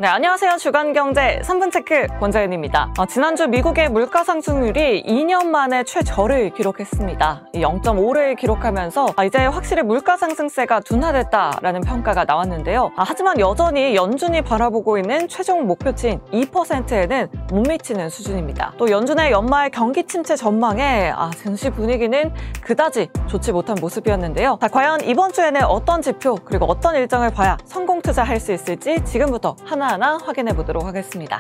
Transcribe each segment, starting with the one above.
네, 안녕하세요. 주간경제 3분 체크 권자연입니다. 지난주 미국의 물가 상승률이 2년 만에 최저를 기록했습니다. 0.5를 기록하면서 이제 확실히 물가 상승세가 둔화됐다라는 평가가 나왔는데요. 하지만 여전히 연준이 바라보고 있는 최종 목표치인 2%에는 못 미치는 수준입니다. 또 연준의 연말 경기 침체 전망에 증시 분위기는 그다지 좋지 못한 모습이었는데요. 과연 이번 주에는 어떤 지표 그리고 어떤 일정을 봐야 성공 투자할 수 있을지 지금부터 하나하나 확인해 보도록 하겠습니다.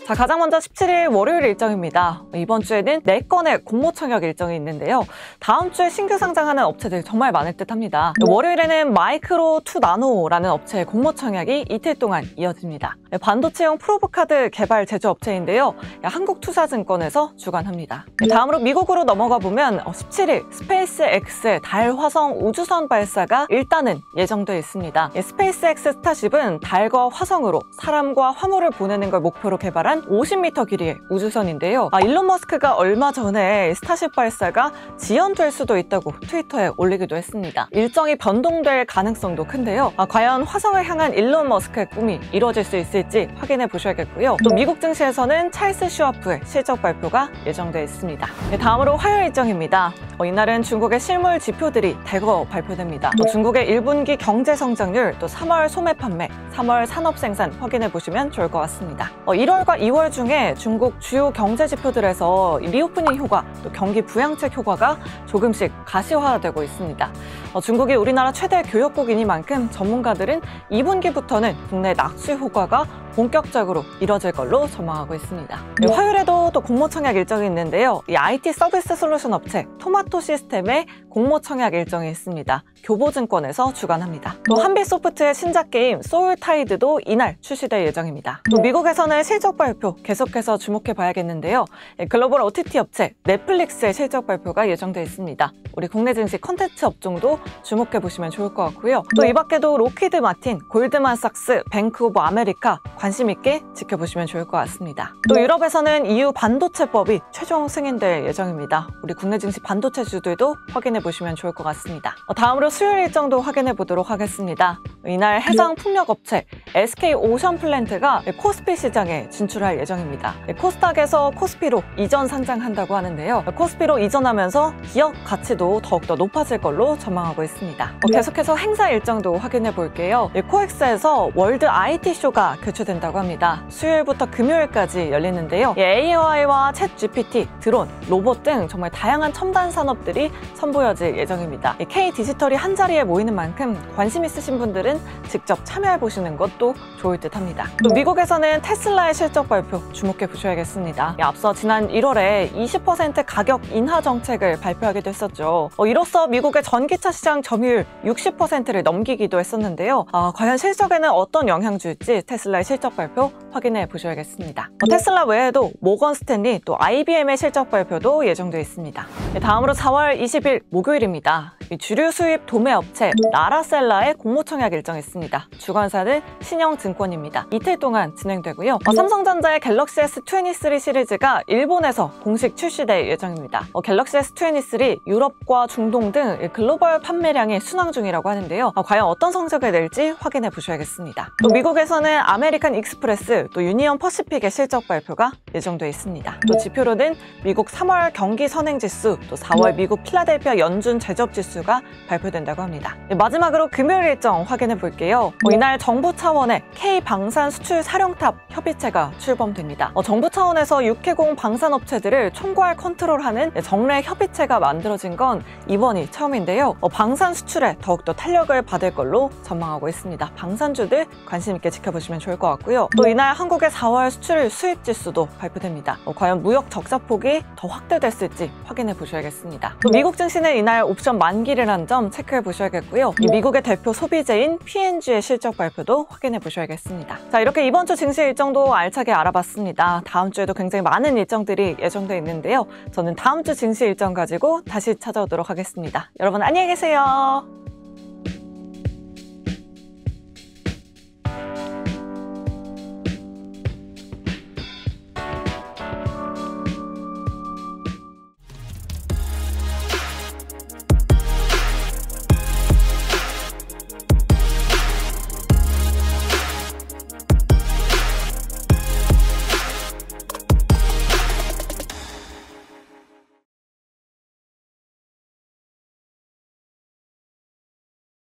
가장 먼저 17일 월요일 일정입니다. 이번 주에는 4건의 공모 청약 일정이 있는데요. 다음 주에 신규 상장하는 업체들 정말 많을 듯 합니다. 월요일에는 마이크로 투 나노라는 업체의 공모 청약이 이틀 동안 이어집니다. 반도체용 프로브카드 개발 제조업체인데요. 한국투자증권에서 주관합니다. 다음으로 미국으로 넘어가 보면 17일 스페이스X의 달 화성 우주선 발사가 일단은 예정돼 있습니다. 스페이스X 스타쉽은 달과 화성으로 사람과 화물을 보내는 걸 목표로 개발한 50m 길이의 우주선인데요. 일론 머스크가 얼마 전에 스타쉽 발사가 지연될 수도 있다고 트위터에 올리기도 했습니다. 일정이 변동될 가능성도 큰데요. 과연 화성을 향한 일론 머스크의 꿈이 이루어질 수 있을지 확인해 보셔야겠고요. 또 미국 증시에서는 찰스 슈와프의 실적 발표가 예정되어 있습니다. 다음으로 화요일 일정입니다. 이날은 중국의 실물 지표들이 대거 발표됩니다. 중국의 1분기 경제 성장률, 또 3월 소매 판매, 3월 산업 생산 확인해 보시면 좋을 것 같습니다. 1월과 2월 중에 중국 주요 경제 지표들에서 리오프닝 효과, 또 경기 부양책 효과가 조금씩 가시화되고 있습니다. 중국이 우리나라 최대 교역국이니만큼 전문가들은 2분기부터는 국내 낙수 효과가 본격적으로 이뤄질 걸로 전망하고 있습니다. 화요일에도 또 공모 청약 일정이 있는데요. 이 IT 서비스 솔루션 업체 토마토 시스템의 공모 청약 일정이 있습니다. 교보증권에서 주관합니다. 또 한빛소프트의 신작 게임 소울타이드도 이날 출시될 예정입니다. 또 미국에서는 실적 발표 계속해서 주목해 봐야겠는데요. 글로벌 OTT 업체 넷플릭스의 실적 발표가 예정돼 있습니다. 우리 국내 증시 컨텐츠 업종도 주목해 보시면 좋을 것 같고요. 또 이 밖에도 로키드 마틴, 골드만삭스, 뱅크 오브 아메리카 관심 있게 지켜보시면 좋을 것 같습니다. 또 유럽에서는 EU 반도체법이 최종 승인될 예정입니다. 우리 국내 증시 반도체주들도 확인해 보시면 좋을 것 같습니다. 다음으로 수요일 일정도 확인해 보도록 하겠습니다. 이날 해상 풍력업체 SK오션플랜트가 코스피 시장에 진출할 예정입니다. 코스닥에서 코스피로 이전 상장한다고 하는데요. 코스피로 이전하면서 기업 가치도 더욱더 높아질 걸로 전망하고 있습니다. 계속해서 행사 일정도 확인해 볼게요. 코엑스에서 월드 IT 쇼가 개최된다고 합니다. 수요일부터 금요일까지 열리는데요. AI와 챗 GPT, 드론, 로봇 등 정말 다양한 첨단 산업들이 선보여질 예정입니다. K디지털이 한자리에 모이는 만큼 관심 있으신 분들은 직접 참여해 보시는 것도 좋을 듯 합니다. 또 미국에서는 테슬라의 실적 발표 주목해 보셔야겠습니다. 앞서 지난 1월에 20% 가격 인하 정책을 발표하기도 했었죠. 이로써 미국의 전기차 시장 점유율 60%를 넘기기도 했었는데요. 과연 실적에는 어떤 영향 줄지 테슬라의 실적 발표 확인해 보셔야겠습니다. 테슬라 외에도 모건 스탠리 또 IBM의 실적 발표도 예정되어 있습니다. 다음으로 4월 20일 목요일입니다. 주류 수입 도매 업체 라라셀라의 공모 청약 일정이 있습니다. 주관사는 신영증권입니다. 이틀 동안 진행되고요. 삼성전자의 갤럭시 S23 시리즈가 일본에서 공식 출시될 예정입니다. 갤럭시 S23 유럽과 중동 등 글로벌 판매량이 순항 중이라고 하는데요. 과연 어떤 성적을 낼지 확인해 보셔야겠습니다. 또 미국에서는 아메리칸 익스프레스 또 유니언 퍼시픽의 실적 발표가 예정되어 있습니다. 또 지표로는 미국 3월 경기 선행지수, 또 4월 미국 필라델피아 연준 제조업지수가 발표된다고 합니다. 마지막으로 금요일 일정 확인해 볼게요. 이날 정부 차원의 K방산 수출 사령탑 협의체가 출범됩니다. 정부 차원에서 육해공 방산업체들을 총괄 컨트롤하는 정례 협의체가 만들어진 건 이번이 처음인데요. 방산 수출에 더욱더 탄력을 받을 걸로 전망하고 있습니다. 방산주들 관심 있게 지켜보시면 좋을 것 같고요. 또 이날 한국의 4월 수출 수입 지수도 발표됩니다. 과연 무역 적자폭이 더 확대됐을지 확인해 보셔야겠습니다. 또 미국 증시는 이날 옵션 만기를 한 점 체크해 보셔야겠고요. 미국의 대표 소비재인 P&G의 실적 발표도 확인해 보셔야겠습니다. 이렇게 이번 주 증시 일정도 알차게 알아봤습니다. 다음 주에도 굉장히 많은 일정들이 예정돼 있는데요. 저는 다음 주 증시 일정 가지고 다시 찾아오도록 하겠습니다. 여러분 안녕히 계세요.